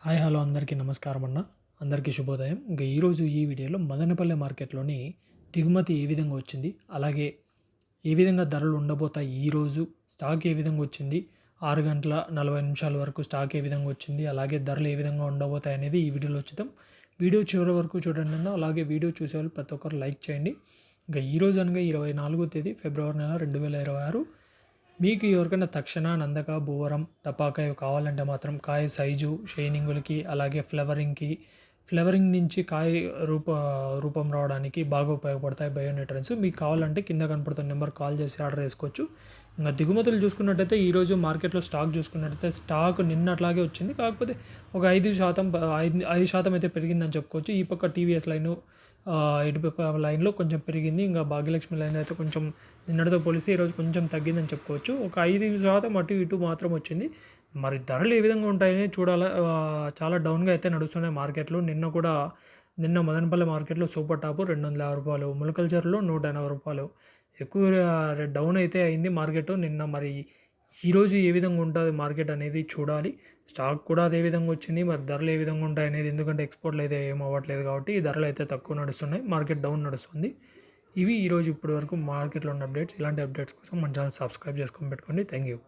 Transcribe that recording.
Hi hello అందరికీ నమస్కారం అన్న. అందరికీ శుభోదయం. ఈరోజు ఈ వీడియోలో మదనపల్లె మార్కెట్‌లోని దిగుమతి ఏ విధంగా వచ్చింది? అలాగే ఏ విధంగా ధరలు ఉండబోతాయి ఈరోజు? స్టాక్ ఏ విధంగా వచ్చింది? 6 గంటల 40 నిమిషాల వరకు స్టాక్ ఏ విధంగా వచ్చింది? అలాగే ధరలు ఏ విధంగా ఉండబోతాయి అనేది ఈ వీడియోలో చూద్దాం. వీడియో చివరి వరకు చూడండి అన్న. అలాగే వీడియో చూసేవాళ్ళు ప్రతి ఒక్కరు లైక్ చేయండి. ఈరోజు అనగా 24వ తేదీ ఫిబ్రవరి నెల 2026. మీకు ఎవరికైనా తక్షణ, నందక, భూవరం, టపాకాయ కావాలంటే మాత్రం కాయ సైజు, షైనింగులకి అలాగే ఫ్లవరింగ్ నుంచి కాయ రూపం రావడానికి బాగా ఉపయోగపడతాయి బయోన్యూట్రియన్స్. మీకు కావాలంటే కింద కనపడుతున్న నెంబర్‌కి కాల్ చేసి ఆర్డర్ చేసుకోవచ్చు. దిగుమతులు చూసుకున్నట్టయితే ఈరోజు మార్కెట్‌లో స్టాక్ చూసుకున్నట్టయితే స్టాక్ నిన్నట్లాగే వచ్చింది. కాకపోతే ఒక 5% 5% అయితే పెరిగిందని చెప్పుకోవచ్చు. ఈ పక్క టీవీఎస్ లైను ఇటుపక్క లైన్‌లో కొంచెం పెరిగింది. భాగ్యలక్ష్మి లైన్ అయితే కొంచెం నిన్నటితో పోలిస్తే ఈరోజు కొంచెం తగ్గిందని చెప్పుకోవచ్చు. ఒక 5% అటు ఇటు మాత్రం వచ్చింది. మరి ధరలు ఏ విధంగా ఉంటాయని చూడాలా. చాలా డౌన్‌గా అయితే నడుస్తున్నాయి మార్కెట్‌లు. నిన్న మదనపల్లి మార్కెట్‌లో సూపర్ టాప్ రూ. 250, ములకల్చర్లో రూ. 180. ఎక్కువ డౌన్ అయితే అయింది మార్కెట్. నిన్న మరి ఈరోజు ఏ విధంగా ఉంటది మార్కెట్ అనేది చూడాలి. స్టాక్ కూడా అదే విధంగా వచ్చింది. మరి ధరలు ఏ విధంగా ఉంటాయనేది, ఎందుకంటే ఎక్స్‌పోర్ట్‌లు అయితే ఏమి అవ్వట్లేదు కాబట్టి ఈ ధరలు అయితే తక్కువ నడుస్తున్నాయి. మార్కెట్ డౌన్ నడుస్తుంది. ఇవి ఈరోజు ఇప్పటి వరకు మార్కెట్‌లో ఉన్న అప్డేట్స్. ఇలాంటి అప్డేట్స్ కోసం మన ఛానల్ సబ్స్క్రైబ్ చేసుకొని పెట్టుకోండి. Thank you.